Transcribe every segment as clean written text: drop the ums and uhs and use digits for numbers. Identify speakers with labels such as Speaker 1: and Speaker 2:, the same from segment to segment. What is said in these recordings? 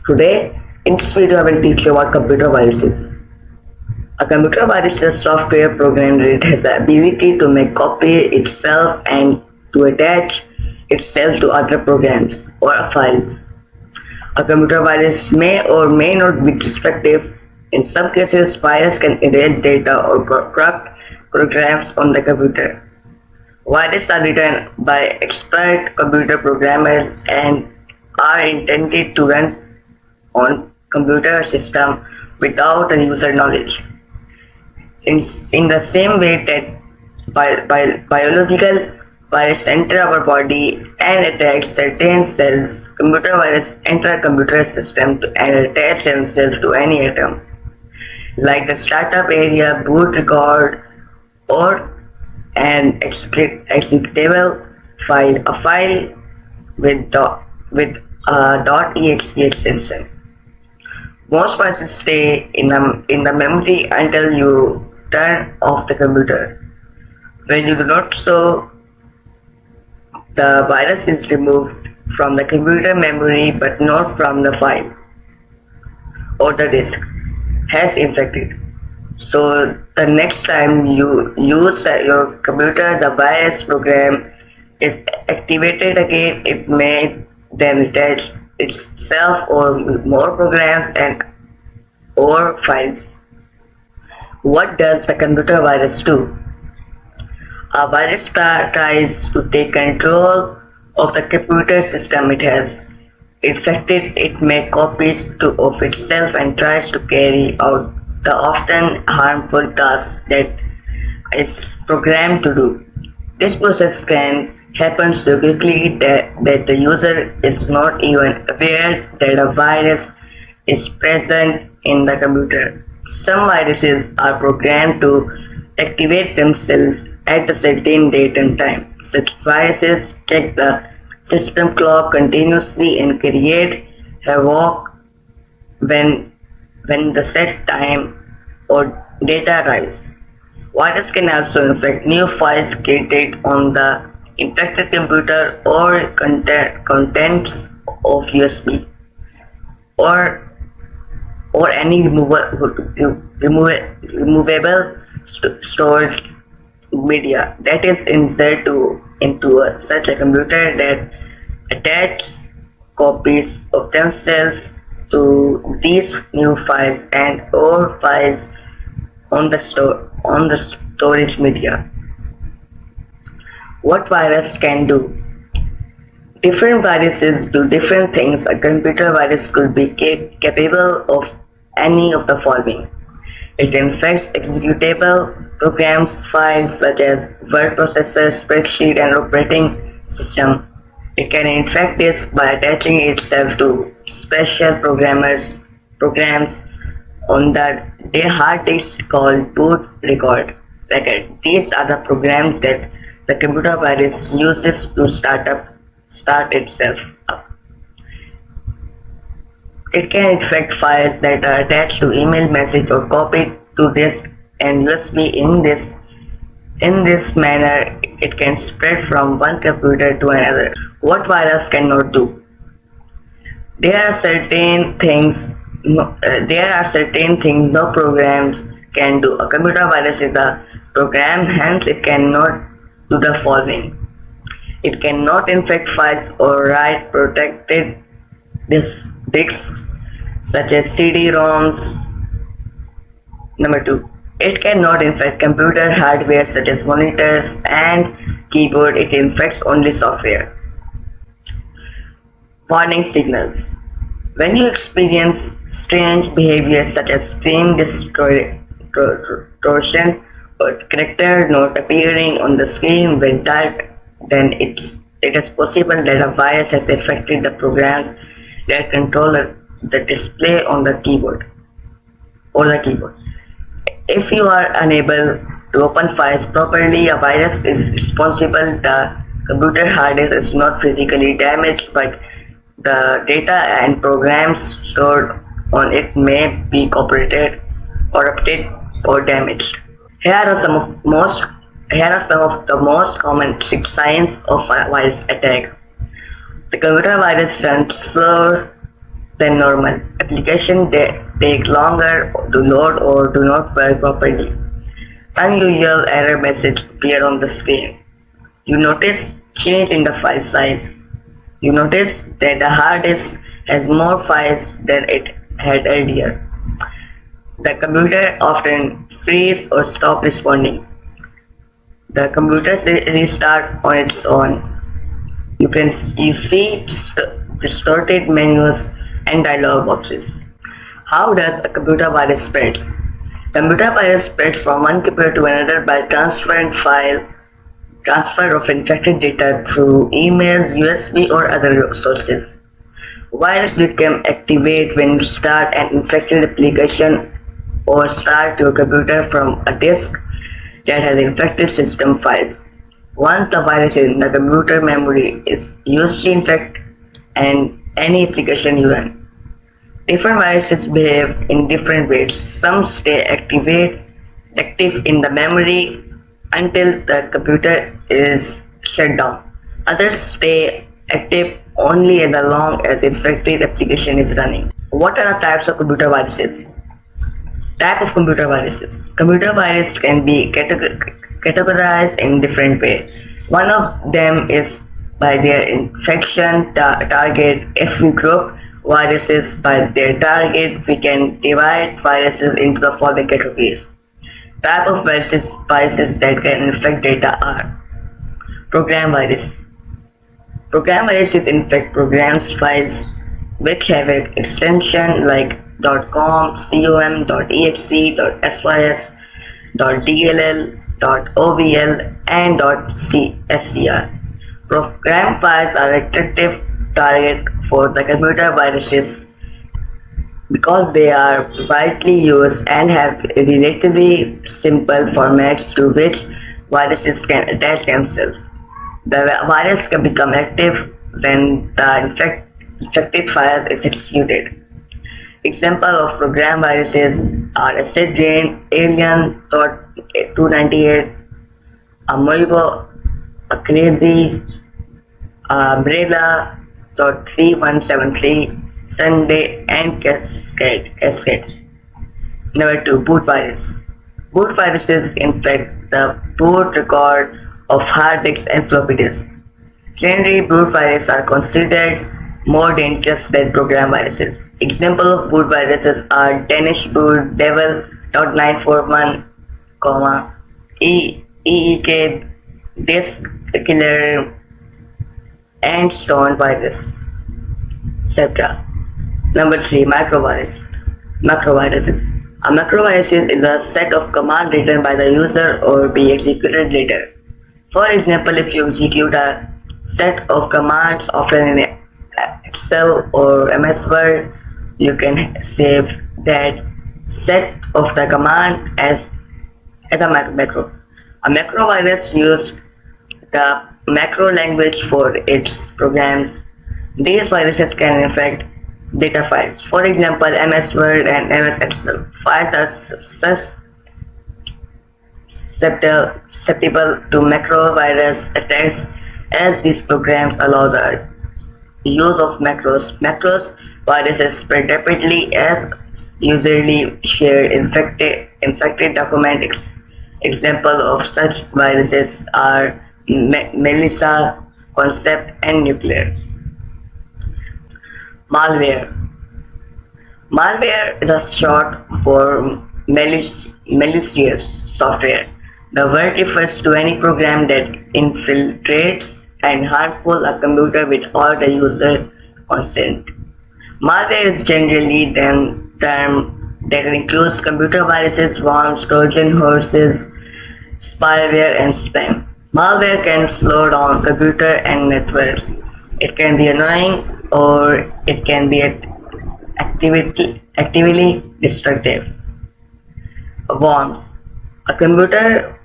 Speaker 1: Today, in this video, I will teach you what computer virus is. A computer virus is a software program that has the ability to make copy itself and to attach itself to other programs or files. A computer virus may or may not be destructive. In some cases, virus can erase data or corrupt programs on the computer. Viruses are written by expert computer programmers and are intended to run on computer system without a user knowledge. In the same way that biological viruses enter our body and attack certain cells, computer viruses enter computer system and attach themselves to any atom, like the startup area, boot record, or an executable file, a file with a .exe extension. Most viruses stay in the memory until you turn off the computer. When you do not so, the virus is removed from the computer memory but not from the file or the disk has infected. So the next time you use your computer, the virus program is activated again. It may then attach itself or more programs and or files. What does the computer virus do? A virus tries to take control of the computer system it has infected. It makes copies of itself and tries to carry out the often harmful tasks that it's programmed to do. This process can happen so quickly that the user is not even aware that a virus is present in the computer. Some viruses are programmed to activate themselves at a certain date and time. Such viruses check the system clock continuously and create havoc when the set time or data arrives. Virus can also infect new files created on the infected computer or contents of USB or any removable storage media that is inserted into such a computer that attach copies of themselves to these new files and or files on the storage media. What virus can do? Different viruses do different things. A computer virus could be capable of any of the following. It infects executable programs, files such as word processor, spreadsheet, and operating system. It can infect this by attaching itself to special programs on the hard disk called boot record. These are the programs that the computer virus uses to start itself up. It can infect files that are attached to email message or copied to disk and USB. In this manner, it can spread from one computer to another. What virus cannot do? There are certain things no programs can do. A computer virus is a program, hence it cannot do the following. It cannot infect files or write protected disks such as CD-ROMs. Number 2. It cannot infect computer hardware such as monitors and keyboard. It infects only software. Warning signals. When you experience strange behavior such as screen distortion or character not appearing on the screen when typed, then it is possible that a virus has affected the programs that control the display on the keyboard. If you are unable to open files properly, a virus is responsible. The computer hard disk is not physically damaged, but the data and programs stored on it may be corrupted or damaged. Here are some of the most common signs of a virus attack. The computer virus runs slower than normal. Applications take longer to load or do not work properly. Unusual error message appear on the screen. You notice change in the file size. You notice that the hard disk has more files than it had earlier. The computer often freezes or stops responding. The computer restart on its own. You see distorted menus and dialog boxes. How does a computer virus spread? Computer virus spread from one computer to another by transfer of infected data through emails, USB or other sources. Virus become activate when you start an infected application or start your computer from a disk that has infected system files. Once the virus is in the computer memory is used to infect and any application you run. Different viruses behave in different ways. Some stay active in the memory until the computer is shut down. Others stay active only as long as the infected application is running. What are the types of computer viruses? Type of computer viruses. Computer viruses can be categorized in different ways. One of them is by their infection target. If we group viruses by their target, we can divide viruses into the following categories. Type of viruses that can infect data are program virus. Program viruses infect programs files which have an extension like .com, .com, .exe, .sys, .dll, .ovl, and .scr. Program files are attractive target for the computer viruses because they are widely used and have relatively simple formats to which viruses can attach themselves. The virus can become active when the infected file is executed. Examples of program viruses are Acid Rain, Alien, 298, Amoeba, Crazy, Umbrella, 3173, Sunday, and Cascade. Number 2. Boot virus. Boot viruses infect the boot record of hard disks and floppy disks. Generally, boot viruses are considered more dangerous than program viruses. Examples of boot viruses are Danish boot, Devil, .941, EEK, Disk Killer, and Stone virus, etc. Number 3. Macroviruses. A macrovirus is a set of commands written by the user or be executed later. For example, if you execute a set of commands often in Excel or MS Word, you can save that set of the command as a macro. A macrovirus uses the macro language for its programs. These viruses can infect data files. For example, MS Word and MS Excel files are susceptible to macrovirus attacks as these programs allow the use of macros. Macros viruses spread rapidly as usually shared infected documents. Examples of such viruses are malicious, concept, and nuclear. Malware. Malware is a short for malicious software. The word refers to any program that infiltrates and harmful a computer without the user consent. Malware is generally the term that includes computer viruses, worms, Trojan horses, spyware, and spam. Malware can slow down computer and networks. It can be annoying or it can be actively destructive. Worms. A computer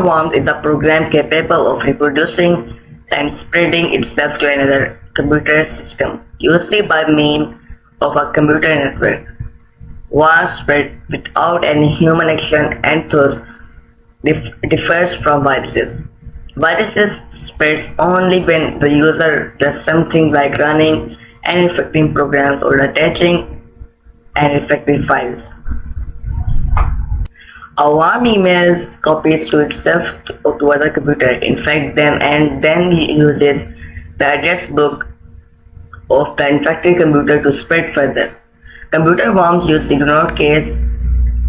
Speaker 1: worm is a program capable of reproducing and spreading itself to another computer system, usually by means of a computer network. Worms spread without any human action and thus differs from viruses. Viruses spread only when the user does something like running and infecting programs or attaching and infecting files. A worm emails copies to itself or to other computer, infect them, and then uses the address book of the infected computer to spread further. Computer worms use ignore case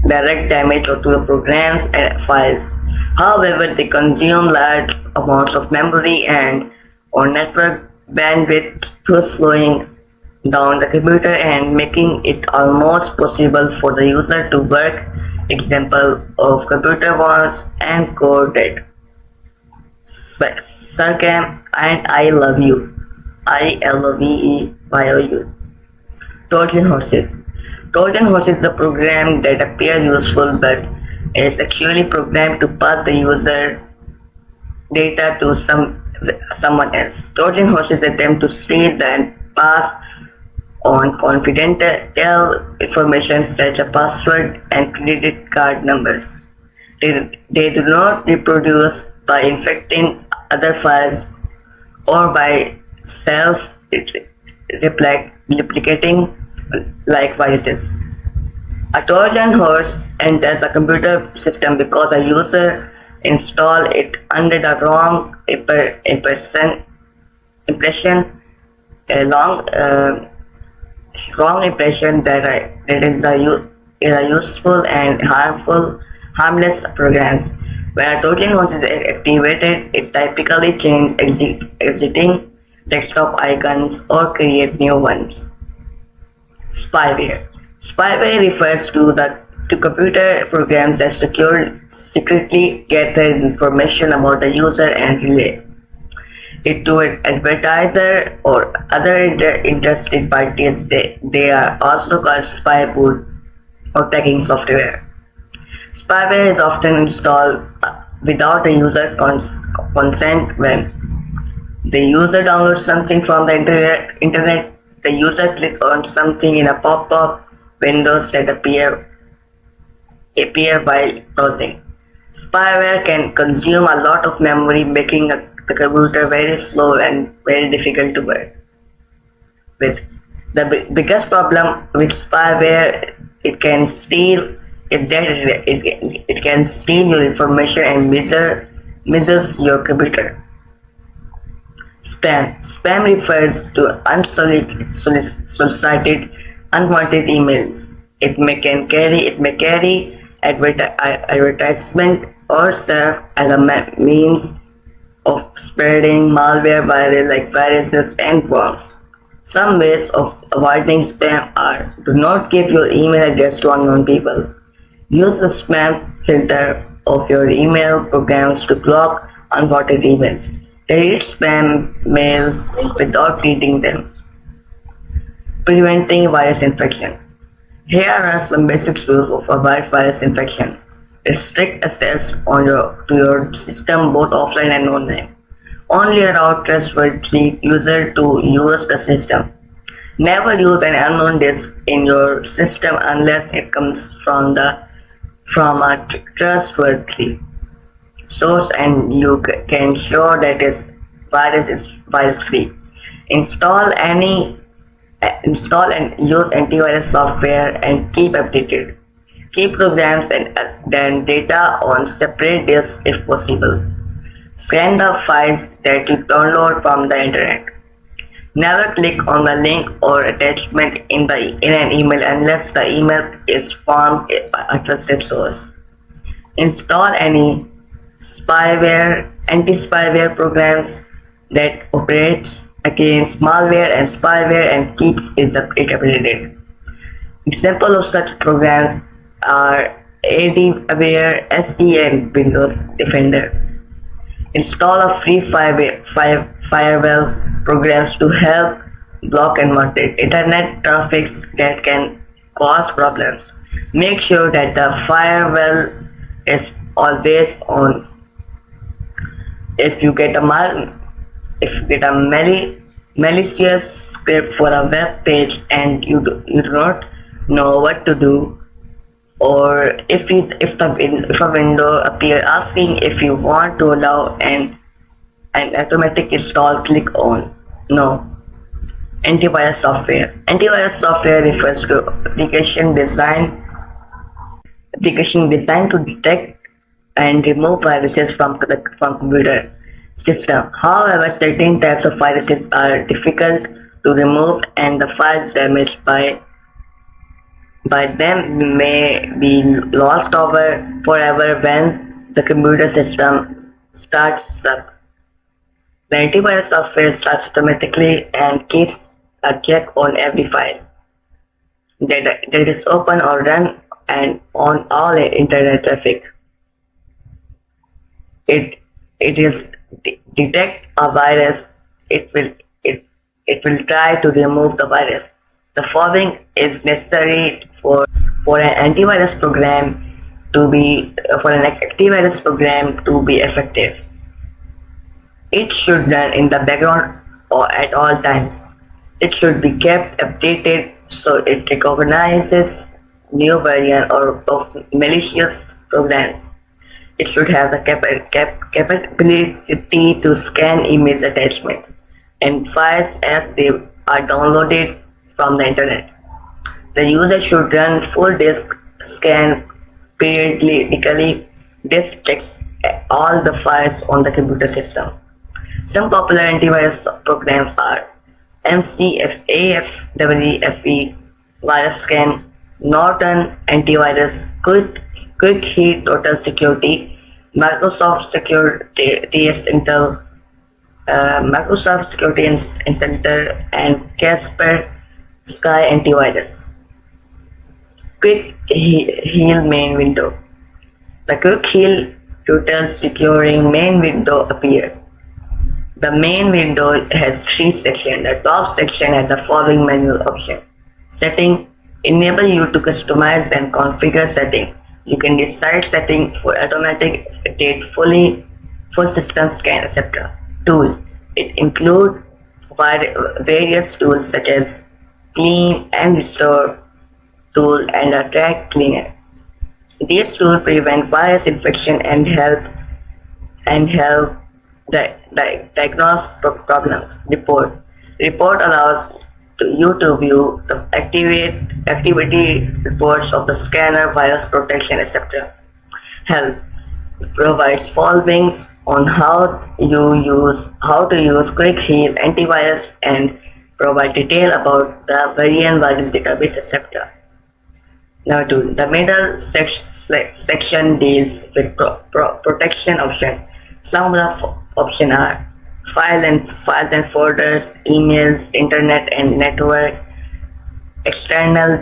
Speaker 1: direct damage to the programs and files. However, they consume large amounts of memory and or network bandwidth, thus slowing down the computer and making it almost possible for the user to work. Example of computer worms and code red. Sarcam and I love you. ILOVEYOU. Trojan horses. Trojan horses is a program that appears useful but is actually programmed to pass the user data to someone else. Trojan horses attempt to steal and pass on confidential information such as password and credit card numbers. They do not reproduce by infecting other files or by self-replicating like viruses. A Trojan horse enters a computer system because a user installs it under the wrong impression, a wrong impression that is a useful and harmless programs. When a Trojan horse is activated, it typically changes exiting desktop icons or create new ones. Spyware. Spyware refers to computer programs that secretly gather information about the user and relay it to an advertiser or other interested parties. They are also called spyboot or tagging software. Spyware is often installed without the user consent. When the user downloads something from the internet, the user clicks on something in a pop-up windows that appear while browsing. Spyware can consume a lot of memory, making the computer very slow and very difficult to work with. The biggest problem with spyware it can steal is that it can steal your information and measures your computer. Spam. Spam refers to unsolicited, unwanted emails. It may carry advertisement or serve as a means of spreading malware like viruses and worms. Some ways of avoiding spam are: do not give your email address to unknown people. Use the spam filter of your email programs to block unwanted emails. Delete spam mails without reading them. Preventing virus infection. Here are some basic rules of avoid virus infection. Restrict access to your system both offline and online. Only allow trustworthy user to use the system. Never use an unknown disk in your system unless it comes from a trustworthy source and you can ensure that is virus free. Install and use antivirus software and keep updated. Keep programs and then data on separate disks if possible. Scan the files that you download from the internet. Never click on the link or attachment in an email unless the email is from a trusted source. Install any anti-spyware programs that operates against malware and spyware and keeps it updated. Examples of such programs are Zavyar, SE and Windows Defender. Install a free firewall programs to help block and moderate internet traffic that can cause problems. Make sure that the firewall is always on. If you get a malicious script for a web page and you do not know what to do, or if a window appears asking if you want to allow an automatic install, click on no. Antivirus software. Antivirus software refers to application designed to detect and remove viruses from computer system. However, certain types of viruses are difficult to remove and the files damaged by them may be lost over forever when the computer system starts up. The antivirus software starts automatically and keeps a check on every file that is open or run and on all internet traffic. It it is detect a virus, it will it it will try to remove the virus. The following is necessary for an antivirus program to be for an antivirus program to be effective. It should run in the background or at all times. It should be kept updated so it recognizes new variant or of malicious programs. It should have the capability to scan image attachment and files as they are downloaded from the internet. The user should run full disk scan periodically. This checks all the files on the computer system. Some popular antivirus programs are MCFAFWFE, Virus Scan, Norton Antivirus, Quick Heat Total Security, Microsoft Security Intel, Microsoft Security Center, and Casper Sky Antivirus. Quick Heal Main Window. The Quick Heal Total Securing main window appears. The main window has three sections. The top section has the following menu option. Setting enable you to customize and configure setting. You can decide setting for automatic update, full system scan, etc. Tool. It includes various tools such as clean and restore tool and a track cleaner. These tools prevent virus infection and help diagnose problems. Report allows you to view the activity reports of the scanner, virus protection, etc. Help provides fallbacks on how to use Quick Heal antivirus and provide detail about the variant virus database, etc. Number 2. The middle section deals with protection option. Some of the options are files and folders, emails, internet and network, external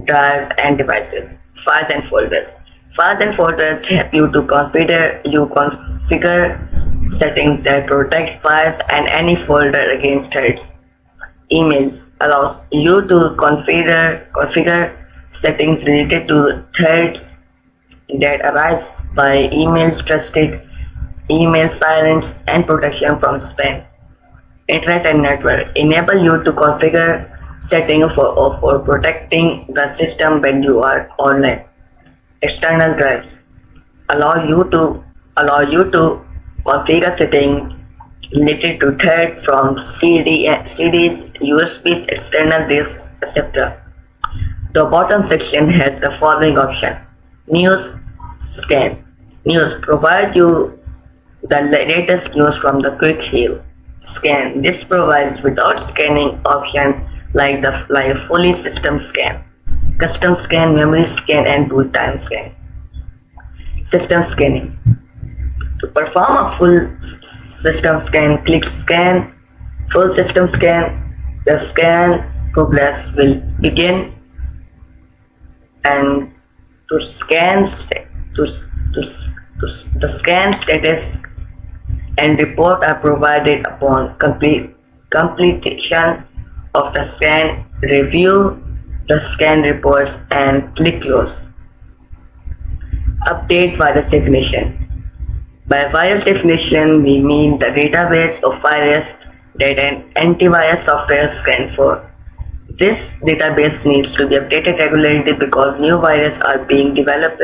Speaker 1: drives and devices. Files and folders. Files and folders help you to configure settings that protect files and any folder against threats. Emails allows you to configure settings related to threats that arise by emails, trusted email silence and protection from spam. Internet and network enable you to configure settings for protecting the system when you are online. External drives allow you to configure settings related to thread from CDs, USBs, external disks, etc. The bottom section has the following option. News scan. News provide you the latest news from the Quick Heal scan. This provides without scanning option like fully system scan, custom scan, memory scan, and boot time scan. System scanning. To perform a full system scan, click Scan, Full System Scan. The scan progress will begin, and to scan the scan status and report are provided upon completion of the scan. Review the scan reports and click Close. Update virus definition. By virus definition, we mean the database of virus that an antivirus software scans for. This database needs to be updated regularly because new viruses are being developed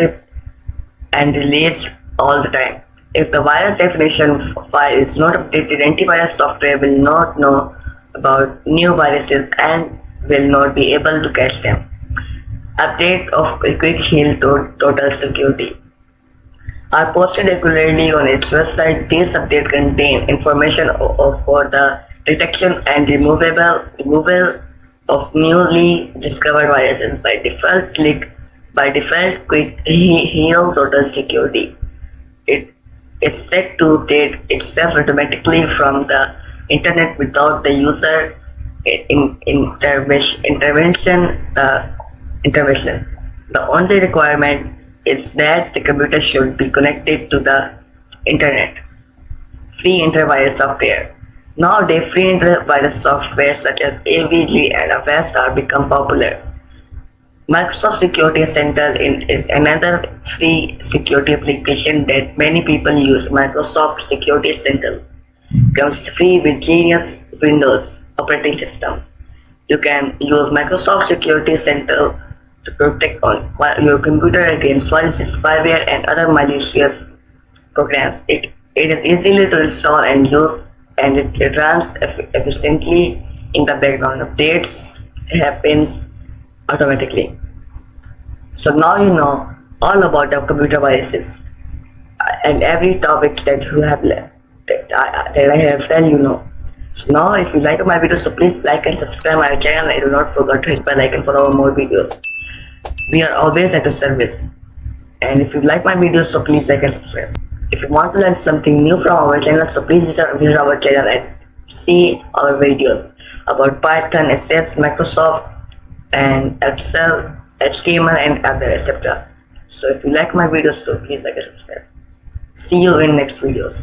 Speaker 1: and released all the time. If the virus definition file is not updated, antivirus software will not know about new viruses and will not be able to catch them. Update of a quick heal to total security are posted regularly on its website. These updates contain information for the detection and removal of newly discovered viruses. By default, quick heal total security. It is set to update itself automatically from the internet without the user intervention. The only requirement is that the computer should be connected to the internet. Free antivirus software. Nowadays, free antivirus software such as AVG and Avast are become popular. Microsoft Security Center is another free security application that many people use. Microsoft Security Center comes free with Genius Windows operating system. You can use Microsoft Security Center to protect your computer against viruses, spyware, and other malicious programs. It is easily to install and use, and it runs efficiently in the background. Updates happens automatically. So now you know all about the computer viruses and every topic that you have left that I have tell you know. So now if you like my video, so please like and subscribe my channel and do not forget to hit bell icon for our more videos. We are always at your service. And if you like my videos, so please like and subscribe. If you want to learn something new from our channel, so please visit our channel and see our videos about Python, SS, Microsoft, and Excel, HTML, and other etc. So if you like my videos, so please like and subscribe. See you in next videos.